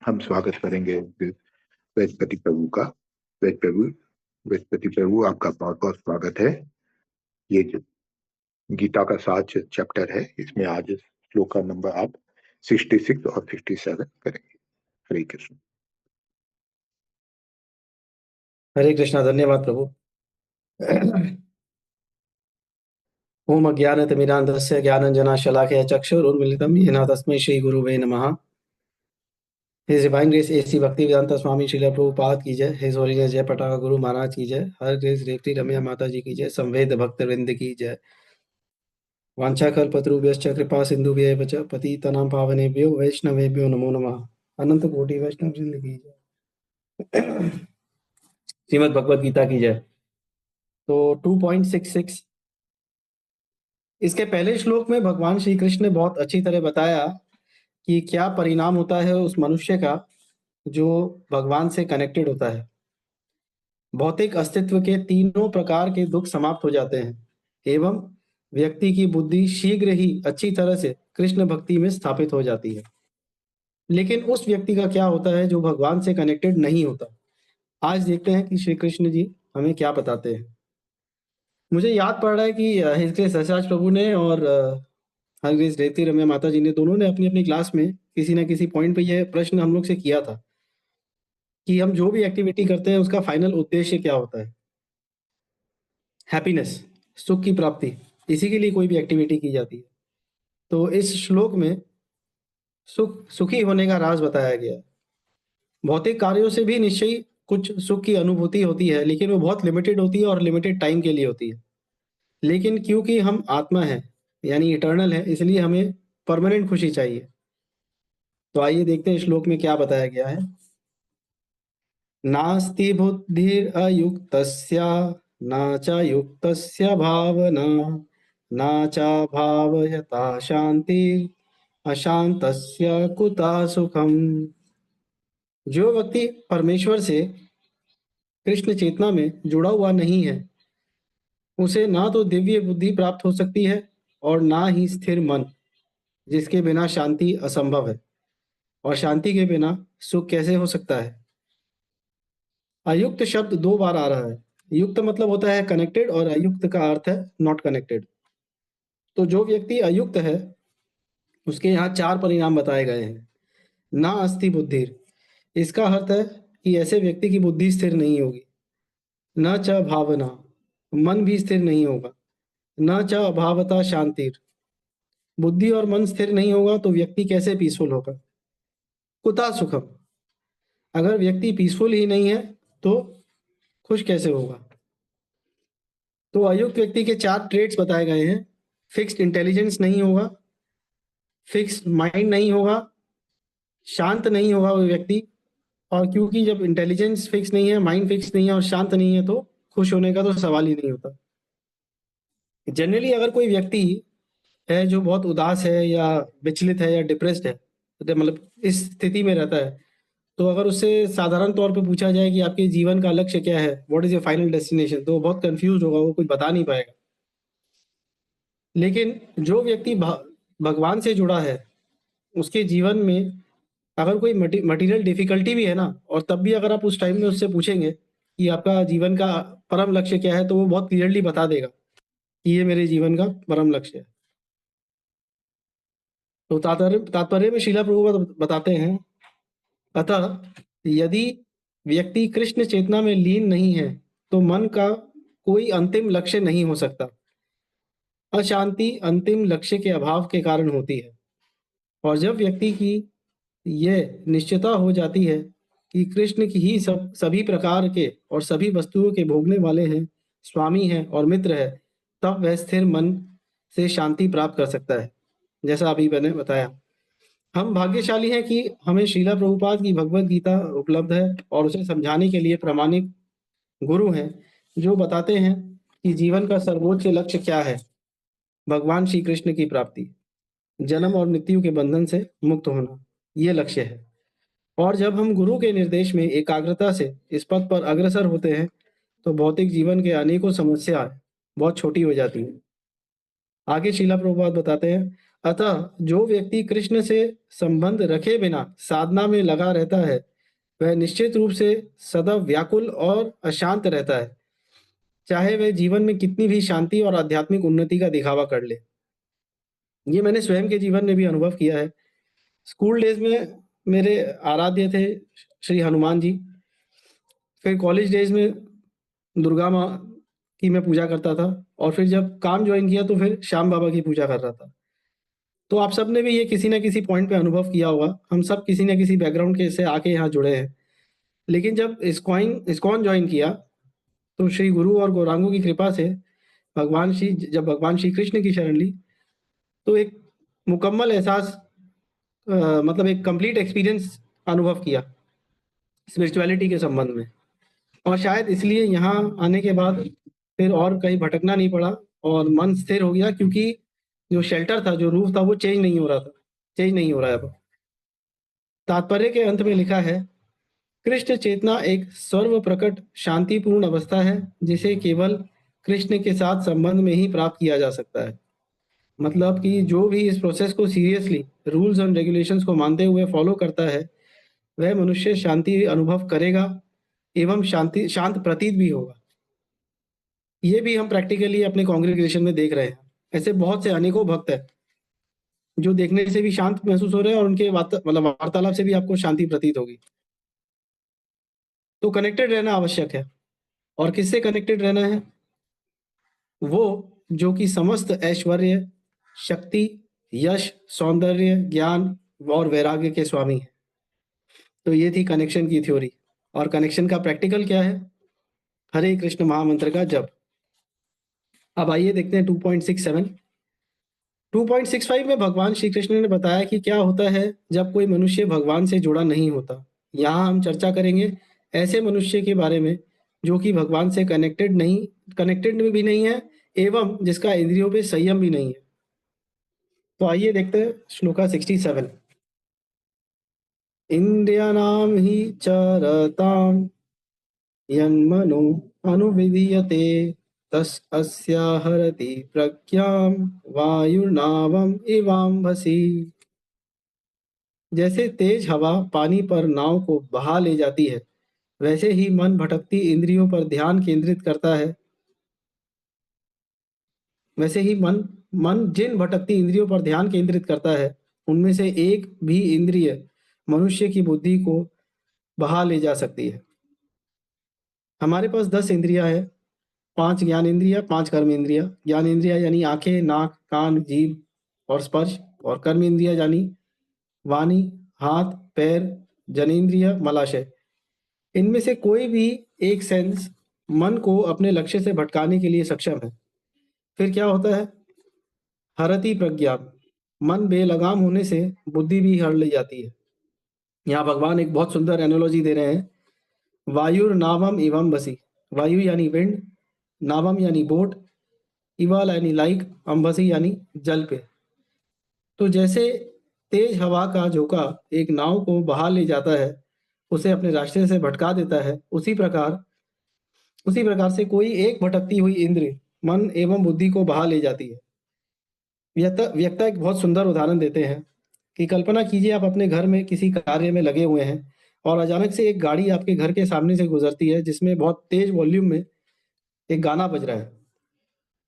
हम स्वागत करेंगे वेदपति प्रभु का। वेद प्रभु वेदपति प्रभु, आपका बहुत बहुत स्वागत है। ये जो गीता का 7 चैप्टर है, इसमें आज श्लोक का नंबर आप 66 और 67 करेंगे। हरे कृष्ण। हरे कृष्णा। धन्यवाद प्रभु। ओम अज्ञानतिमिरान्धस्य ज्ञानाञ्जनशलाकया चक्षुरुन्मीलितं येन तस्मै श्रीगुरुवे नमः। हिज डिवाइन ग्रेस एसी भक्ति वेदांता स्वामी श्रील प्रभुपाद की जय। हिज होलीनेस जय पटाका गुरु महाराज की जय। हर ग्रेस रेवती रमैया माता जी की जय। संवेद भक्त वृंद की जय। वाञ्छाकल्पतरुभ्यश्च कृपा सिन्धुभ्येव च पतितानां पावनेभ्यो वैष्णवेभ्यो नमो नमः। अनंत कोटि वैष्णव वृंद की जय। श्रीमद् भगवद गीता की जय। तो 2.66, इसके पहले श्लोक में भगवान श्री कृष्ण ने बहुत अच्छी तरह बताया कि क्या परिणाम होता है उस मनुष्य का जो भगवान से कनेक्टेड होता है। भौतिक अस्तित्व के तीनों प्रकार के दुख समाप्त हो जाते हैं एवं व्यक्ति की बुद्धि शीघ्र ही अच्छी तरह से कृष्ण भक्ति में स्थापित हो जाती है। लेकिन उस व्यक्ति का क्या होता है जो भगवान से कनेक्टेड नहीं होता। आज देखते हैं कि श्री कृष्ण जी हमें क्या बताते हैं। मुझे याद पड़ रहा है कि हिज ग्रेस सचाज प्रभु ने और हर ग्रेस रेवती रमैया माता जी ने, दोनों ने अपनी अपनी क्लास में किसी न किसी पॉइंट पे यह प्रश्न हम लोग से किया था कि हम जो भी एक्टिविटी करते हैं उसका फाइनल उद्देश्य क्या होता है। हैप्पीनेस, सुख की प्राप्ति, इसी के लिए कोई भी एक्टिविटी की जाती है। तो इस श्लोक में सुखी होने का राज बताया गया है। भौतिक कार्यों से भी निश्चय कुछ सुख की अनुभूति होती है, लेकिन वो बहुत लिमिटेड होती है और लिमिटेड टाइम के लिए होती है। लेकिन क्योंकि हम आत्मा है यानी इटर्नल है, इसलिए हमें परमानेंट खुशी चाहिए। तो आइए देखते हैं श्लोक में क्या बताया गया है। नास्ति बुद्धिरयुक्तस्य न च युक्तस्य भावना न च भावयता शांति अशांतस्य कुतः सुखम। जो व्यक्ति परमेश्वर से कृष्ण चेतना में जुड़ा हुआ नहीं है, उसे ना तो दिव्य बुद्धि प्राप्त हो सकती है और ना ही स्थिर मन, जिसके बिना शांति असंभव है। और शांति के बिना सुख कैसे हो सकता है। अयुक्त शब्द 2 बार आ रहा है। युक्त मतलब होता है कनेक्टेड और अयुक्त का अर्थ है नॉट कनेक्टेड। तो जो व्यक्ति अयुक्त है उसके यहाँ 4 परिणाम बताए गए हैं। ना अस्ति बुद्धि, इसका अर्थ है कि ऐसे व्यक्ति की बुद्धि स्थिर नहीं होगी। न च भावना, मन भी स्थिर नहीं होगा। न च अभावता शांति, बुद्धि और मन स्थिर नहीं होगा तो व्यक्ति कैसे पीसफुल होगा। कुतः सुखम, अगर व्यक्ति पीसफुल ही नहीं है तो खुश कैसे होगा। तो अयुक्त व्यक्ति के 4 ट्रेट्स बताए गए हैं। फिक्स्ड इंटेलिजेंस नहीं होगा, फिक्स्ड माइंड नहीं होगा, शांत नहीं होगा वो व्यक्ति। और क्योंकि जब इंटेलिजेंस फिक्स नहीं है, माइंड फिक्स नहीं है और शांत नहीं है, तो खुश होने का तो सवाल ही नहीं होता। जनरली अगर कोई व्यक्ति है जो बहुत उदास है या विचलित है या डिप्रेस्ड है, तो मतलब इस स्थिति में रहता है, तो अगर उससे साधारण तौर पे पूछा जाए कि आपके जीवन का लक्ष्य क्या है, what is your final destination, तो वो बहुत कंफ्यूज होगा, वो कुछ बता नहीं पाएगा। लेकिन जो व्यक्ति भगवान से जुड़ा है, उसके जीवन में अगर कोई मटेरियल डिफिकल्टी भी है ना, और तब भी अगर आप उस टाइम में उससे पूछेंगे कि आपका जीवन का परम लक्ष्य क्या है, तो वो बहुत क्लियरली बता देगा कि ये मेरे जीवन का परम लक्ष्य है। तो तात्पर्य में शीला प्रभु बताते हैं, अतः यदि व्यक्ति कृष्ण चेतना में लीन नहीं है तो मन का कोई अंतिम लक्ष्य नहीं हो सकता। अशांति अंतिम लक्ष्य के अभाव के कारण होती है। और जब व्यक्ति की यह निश्चितता हो जाती है कि कृष्ण की ही सभी प्रकार के और सभी वस्तुओं के भोगने वाले हैं, स्वामी हैं और मित्र है, तब वह स्थिर मन से शांति प्राप्त कर सकता है। जैसा अभी मैंने बताया, हम भाग्यशाली हैं कि हमें श्रीला प्रभुपाद की भगवत गीता उपलब्ध है और उसे समझाने के लिए प्रामाणिक गुरु हैं जो बताते हैं कि जीवन का सर्वोच्च लक्ष्य क्या है। भगवान श्री कृष्ण की प्राप्ति, जन्म और मृत्यु के बंधन से मुक्त होना, ये लक्ष्य है। और जब हम गुरु के निर्देश में एकाग्रता से इस पथ पर अग्रसर होते हैं तो भौतिक जीवन के अनेकों समस्याएं बहुत छोटी हो जाती हैं। आगे शीला प्रभुपाद बताते हैं, अतः जो व्यक्ति कृष्ण से संबंध रखे बिना साधना में लगा रहता है, वह निश्चित रूप से सदा व्याकुल और अशांत रहता है, चाहे वह जीवन में कितनी भी शांति और आध्यात्मिक उन्नति का दिखावा कर ले। ये मैंने स्वयं के जीवन में भी अनुभव किया है। स्कूल डेज़ में मेरे आराध्य थे श्री हनुमान जी। फिर कॉलेज डेज़ में दुर्गा माँ की मैं पूजा करता था, और फिर जब काम जॉइन किया तो फिर श्याम बाबा की पूजा कर रहा था। तो आप सबने भी ये किसी न किसी पॉइंट पे अनुभव किया होगा। हम सब किसी न किसी बैकग्राउंड के से आके यहाँ जुड़े हैं। लेकिन जब इस्कॉन जॉइन किया, तो श्री गुरु और गौरांगों की कृपा से जब भगवान श्री कृष्ण की शरण ली, तो एक मुकम्मल एहसास, मतलब एक कंप्लीट एक्सपीरियंस अनुभव किया स्पिरिचुअलिटी के संबंध में। और शायद इसलिए यहाँ आने के बाद फिर और कहीं भटकना नहीं पड़ा, और मन स्थिर हो गया, क्योंकि जो शेल्टर था, जो रूफ था, वो चेंज नहीं हो रहा है अब। तात्पर्य के अंत में लिखा है, कृष्ण चेतना एक सर्व प्रकट शांतिपूर्ण अवस्था है, जिसे केवल कृष्ण के साथ संबंध में ही प्राप्त किया जा सकता है। मतलब कि जो भी इस प्रोसेस को सीरियसली रूल्स एंड रेगुलेशंस को मानते हुए फॉलो करता है, वह मनुष्य शांति अनुभव करेगा एवं शांत प्रतीत भी होगा। ये भी हम प्रैक्टिकली अपने कांग्रेगेशन में देख रहे हैं। ऐसे बहुत से अनेकों भक्त हैं जो देखने से भी शांत महसूस हो रहे हैं, और उनके मतलब वार्तालाप से भी आपको शांति प्रतीत होगी। तो कनेक्टेड रहना आवश्यक है। और किससे कनेक्टेड रहना है? वो जो कि समस्त ऐश्वर्य, शक्ति, यश, सौंदर्य, ज्ञान और वैराग्य के स्वामी है। तो ये थी कनेक्शन की थ्योरी। और कनेक्शन का प्रैक्टिकल क्या है? हरे कृष्ण महामंत्र का जप। अब आइए देखते हैं 2.67। 2.65 में भगवान श्री कृष्ण ने बताया कि क्या होता है जब कोई मनुष्य भगवान से जुड़ा नहीं होता। यहाँ हम चर्चा करेंगे ऐसे मनुष्य के बारे में जो कि भगवान से कनेक्टेड भी नहीं है, एवं जिसका इंद्रियों पे संयम भी नहीं है। तो आइए देखते हैं श्लोका 67। इंद्रियाणाम ही चरताम यन्मनो अनुविधीयते तस् अस्या हरति प्रज्ञां वायुर्नावम इवाम्भसि। जैसे तेज हवा पानी पर नाव को बहा ले जाती है, वैसे ही मन भटकती इंद्रियों पर ध्यान केंद्रित करता है। वैसे ही मन जिन भटकती इंद्रियों पर ध्यान केंद्रित करता है, उनमें से एक भी इंद्रिय मनुष्य की बुद्धि को बहा ले जा सकती है। हमारे पास 10 इंद्रियां हैं। 5 ज्ञान इंद्रिया, 5 कर्म इंद्रिया। ज्ञान इंद्रिया यानी आंखें, नाक, कान, जीभ और स्पर्श। और कर्म इंद्रिया यानी वाणी, हाथ, पैर, जनेंद्रिय, मलाशय। इनमें से कोई भी एक सेंस मन को अपने लक्ष्य से भटकाने के लिए सक्षम है। फिर क्या होता है? हरति प्रज्ञा, मन बेलगाम होने से बुद्धि भी हर ली जाती है। यहाँ भगवान एक बहुत सुंदर एनोलॉजी दे रहे हैं। वायुर नावम इवम बसी। वायु यानी विंड, नावम यानी बोट, इवाल यानी लाइक, अम्बसी यानी जल पे। तो जैसे तेज हवा का झोंका एक नाव को बहा ले जाता है, उसे अपने रास्ते से भटका देता है, उसी प्रकार से कोई एक भटकती हुई इंद्र मन एवं बुद्धि को बहा ले जाती है। व्यक्ता एक बहुत सुंदर उदाहरण देते हैं कि कल्पना कीजिए आप अपने घर में किसी कार्य में लगे हुए हैं, और अचानक से एक गाड़ी आपके घर के सामने से गुजरती है, जिसमें बहुत तेज वॉल्यूम में एक गाना बज रहा है।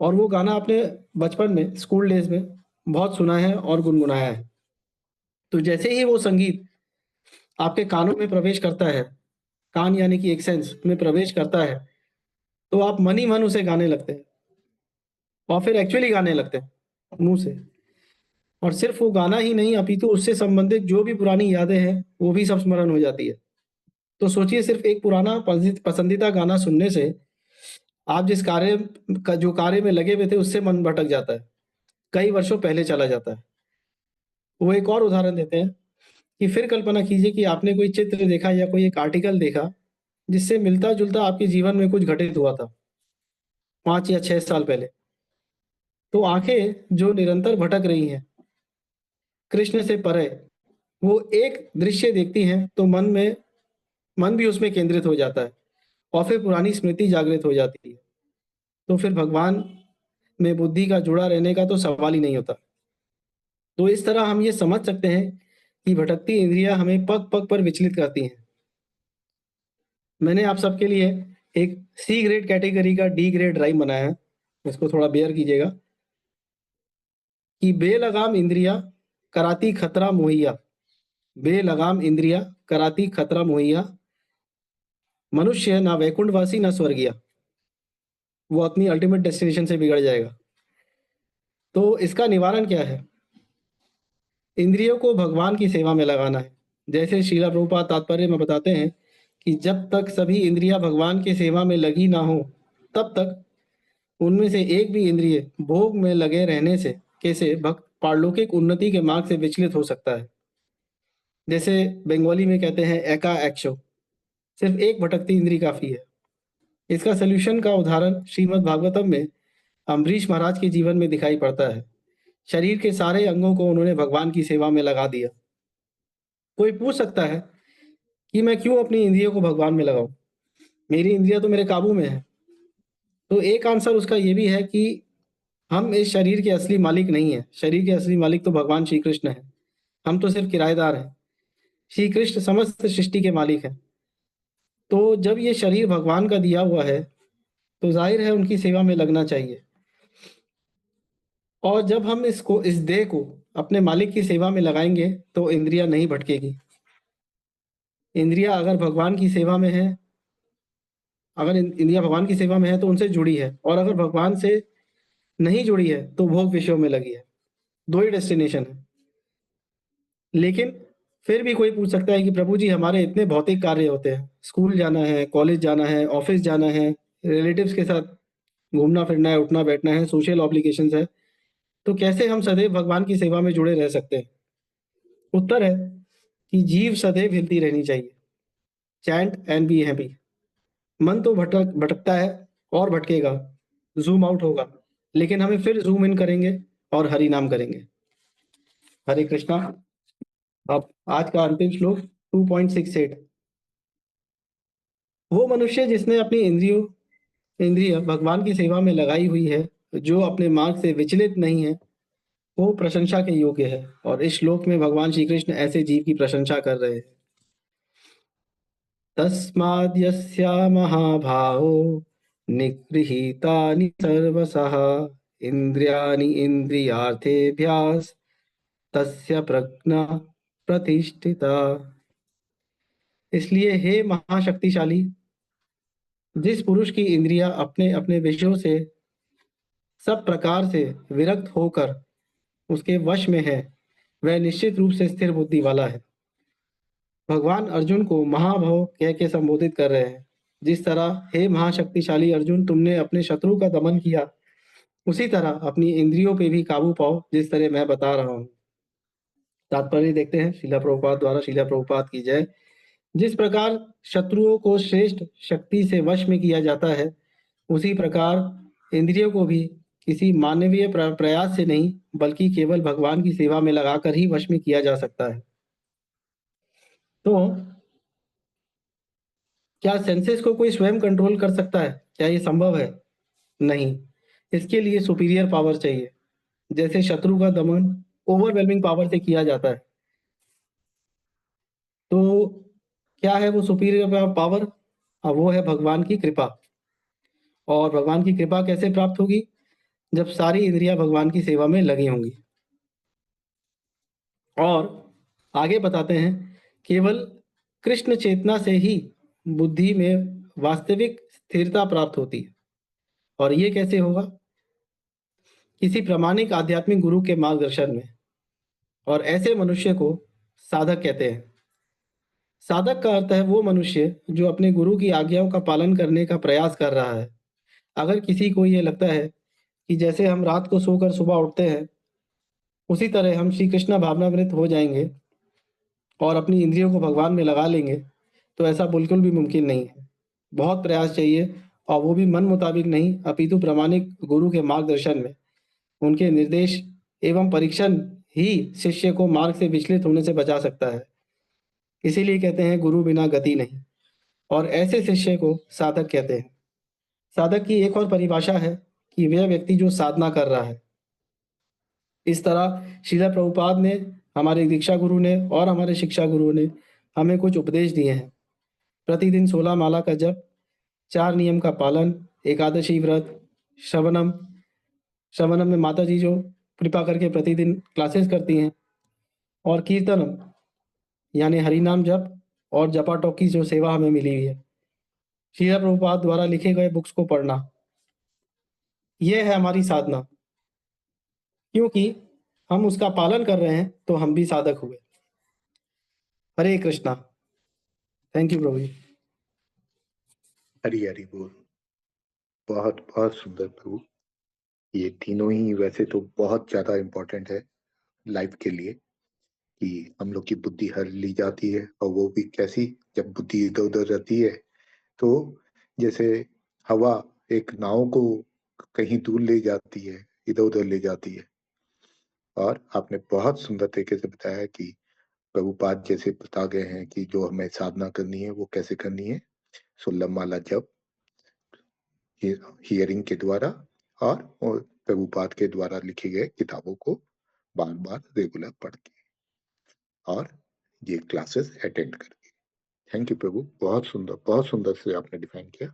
और वो गाना आपने बचपन में स्कूल डेज में बहुत सुना है और गुनगुनाया है। तो जैसे ही वो संगीत आपके कानों में प्रवेश करता है, कान यानी कि एक सेंस में प्रवेश करता है, तो आप मन ही मन उसे गाने लगते हैं, और फिर एक्चुअली गाने लगते हैं मुंह से। और सिर्फ वो गाना ही नहीं, अपितु उससे संबंधित जो भी पुरानी यादें हैं, वो भी सब स्मरण हो जाती है। तो सोचिए, सिर्फ एक पुराना पसंदीदा गाना सुनने से आप जो कार्य में लगे हुए थे, उससे मन भटक जाता है, कई वर्षों पहले चला जाता है। वो एक और उदाहरण देते हैं कि फिर कल्पना कीजिए कि आपने कोई चित्र देखा या कोई एक आर्टिकल देखा, जिससे मिलता जुलता आपके जीवन में कुछ घटित हुआ था 5 या 6 साल पहले। तो आंखें जो निरंतर भटक रही हैं कृष्ण से परे, वो एक दृश्य देखती हैं, तो मन भी उसमें केंद्रित हो जाता है, और फिर पुरानी स्मृति जागृत हो जाती है। तो फिर भगवान में बुद्धि का जुड़ा रहने का तो सवाल ही नहीं होता। तो इस तरह हम ये समझ सकते हैं कि भटकती इंद्रियां हमें पग पग पर विचलित करती हैं। मैंने आप सबके लिए एक सी ग्रेड कैटेगरी का डी ग्रेड राइम बनाया है, इसको थोड़ा बेयर कीजिएगा। कि बेलगाम इंद्रिया कराती खतरा मुहैया, बेलगाम इंद्रिया कराती खतरा मुहैया, मनुष्य ना वैकुंठवासी ना स्वर्गीय, वो अपनी अल्टीमेट डेस्टिनेशन से बिगड़ जाएगा। तो इसका निवारण क्या है? इंद्रियों को भगवान की सेवा में लगाना है। जैसे श्रीला प्रभुपाद तात्पर्य में बताते हैं कि जब तक सभी इंद्रियां भगवान की सेवा में लगी ना हो, तब तक उनमें से एक भी इंद्रिय भोग में लगे रहने से कैसे भक्त पारलौकिक उन्नति के मार्ग से विचलित हो सकता है। जैसे बंगाली में कहते हैं एका एक्शो, सिर्फ एक भटकती इंद्री काफी है। इसका सल्यूशन का उदाहरण श्रीमद् भागवतम में अम्बरीश महाराज के जीवन में दिखाई पड़ता है। शरीर के सारे अंगों को उन्होंने भगवान की सेवा में लगा दिया। कोई पूछ सकता है कि मैं क्यों अपनी इंद्रियों को भगवान में लगाऊं, मेरी इंद्रियां तो मेरे काबू में है। तो एक आंसर उसका ये भी है कि हम इस शरीर के असली मालिक नहीं है। शरीर के असली मालिक तो भगवान श्री कृष्ण है, हम तो सिर्फ किराएदार हैं। श्री कृष्ण समस्त सृष्टि के मालिक हैं। तो जब ये शरीर भगवान का दिया हुआ है, तो जाहिर है उनकी सेवा में लगना चाहिए। और जब हम इस देह को अपने मालिक की सेवा में लगाएंगे तो इंद्रियां नहीं भटकेगी। इंद्रियां अगर भगवान की सेवा में है, अगर इंद्रियां भगवान की सेवा में है तो उनसे जुड़ी है, और अगर भगवान से नहीं जुड़ी है तो भोग विषयों में लगी है। दो ही डेस्टिनेशन है। लेकिन फिर भी कोई पूछ सकता है कि प्रभु जी हमारे इतने भौतिक कार्य होते हैं, स्कूल जाना है, कॉलेज जाना है, ऑफिस जाना है, रिलेटिव्स के साथ घूमना फिरना है, उठना बैठना है, सोशल ऑब्लिगेशंस है, तो कैसे हम सदैव भगवान की सेवा में जुड़े रह सकते हैं? उत्तर है कि जीव सदैव हिलती रहनी चाहिए। Chant and be happy. मन तो भटकता है और भटकेगा, जूम आउट होगा, लेकिन हमें फिर जूम इन करेंगे और हरि नाम करेंगे। हरे कृष्णा। अब आज का अंतिम श्लोक 2.68। वो मनुष्य जिसने अपनी इंद्रिय भगवान की सेवा में लगाई हुई है, जो अपने मार्ग से विचलित नहीं है, वो प्रशंसा के योग्य है। और इस श्लोक में भगवान श्री कृष्ण ऐसे जीव की प्रशंसा कर रहे हैं। तस्माद्यस्या महाभावो निगृहीतानि सर्वशः इंद्रियाणि इंद्रियार्थेभ्यास तस्य प्रज्ञा प्रतिष्ठिता। इसलिए हे महाशक्तिशाली, जिस पुरुष की इंद्रियां अपने अपने विषयों से सब प्रकार से विरक्त होकर उसके वश में है, वह निश्चित रूप से स्थिर बुद्धि वाला है। भगवान अर्जुन को महाभव कह के संबोधित कर रहे हैं। जिस तरह हे महाशक्तिशाली अर्जुन, तुमने अपने शत्रु का दमन किया, उसी तरह अपनी इंद्रियों पे भी काबू पाओ, जिस तरह मैं बता रहा हूँ। तात्पर्य देखते हैं शिला प्रभुपाद द्वारा। शिला प्रभुपाद की जय। जिस प्रकार शत्रुओं को श्रेष्ठ शक्ति से वश में किया जाता है, उसी प्रकार इंद्रियों को भी किसी मानवीय प्रयास से नहीं, बल्कि केवल भगवान की सेवा में लगाकर ही वश में किया जा सकता है। तो क्या सेंसेस को कोई स्वयं कंट्रोल कर सकता है? क्या ये संभव है? नहीं। इसके लिए सुपीरियर पावर चाहिए। जैसे शत्रु का दमन ओवरवेलमिंग पावर से किया जाता है, तो क्या है वो सुपीरियर पावर? वो है भगवान की कृपा। और भगवान की कृपा कैसे प्राप्त होगी? जब सारी इंद्रियां भगवान की सेवा में लगी होंगी। और आगे बताते हैं, केवल कृष्ण चेतना से ही बुद्धि में वास्तविक स्थिरता प्राप्त होती है। और ये कैसे होगा? किसी प्रामाणिक आध्यात्मिक गुरु के मार्गदर्शन में। और ऐसे मनुष्य को साधक कहते हैं। साधक का अर्थ है वो मनुष्य जो अपने गुरु की आज्ञाओं का पालन करने का प्रयास कर रहा है। अगर किसी को ये लगता है कि जैसे हम रात को सोकर सुबह उठते हैं, उसी तरह हम श्री कृष्ण भावनामृत हो जाएंगे और अपनी इंद्रियों को भगवान में लगा लेंगे, तो ऐसा बिल्कुल भी मुमकिन नहीं है। बहुत प्रयास चाहिए, और वो भी मन मुताबिक नहीं, अपितु प्रामाणिक गुरु के मार्गदर्शन में। उनके निर्देश एवं परीक्षण ही शिष्य को मार्ग से विचलित होने से बचा सकता है। इसीलिए कहते हैं गुरु बिना गति नहीं। और ऐसे शिष्य को साधक कहते हैं। साधक की एक और परिभाषा है कि वह व्यक्ति जो साधना कर रहा है। इस तरह श्रील प्रभुपाद ने, हमारे दीक्षा गुरु ने और हमारे शिक्षा गुरु ने हमें कुछ उपदेश दिए हैं। प्रतिदिन 16 माला का जप, 4 नियम का पालन, एकादशी व्रत, श्रवणम श्रवणम में माता जी जो कृपा करके प्रतिदिन क्लासेस करती हैं, और कीर्तनम यानी हरि नाम जप और जपा टॉकी जो सेवा हमें मिली हुई है। श्रील प्रभुपाद द्वारा लिखे गए बुक्स को पढ़ना, यह है हमारी साधना। क्योंकि हम उसका पालन कर रहे हैं तो हम भी साधक हुए। हरे कृष्णा। थैंक यू प्रभु जी। हरी हरी बोल। बहुत बहुत सुंदर प्रभु। ये तीनों ही वैसे तो बहुत ज्यादा इम्पोर्टेंट है लाइफ के लिए, कि हम लोग की बुद्धि हर ली जाती है, और वो भी कैसी, जब बुद्धि इधर उधर रहती है तो जैसे हवा एक नाव को कहीं दूर ले जाती है, इधर उधर ले जाती है। और आपने बहुत सुंदर तरीके से बताया कि प्रभुपाद जैसे बता गए हैं कि जो हमें साधना करनी है वो कैसे करनी है। 16 माला जप, हियरिंग के द्वारा, और प्रभुपाद के द्वारा लिखी गए किताबों को बार बार रेगुलर पढ़ के, और ये क्लासेस अटेंड करके। थैंक यू प्रभु, बहुत सुंदर से आपने डिफाइन किया।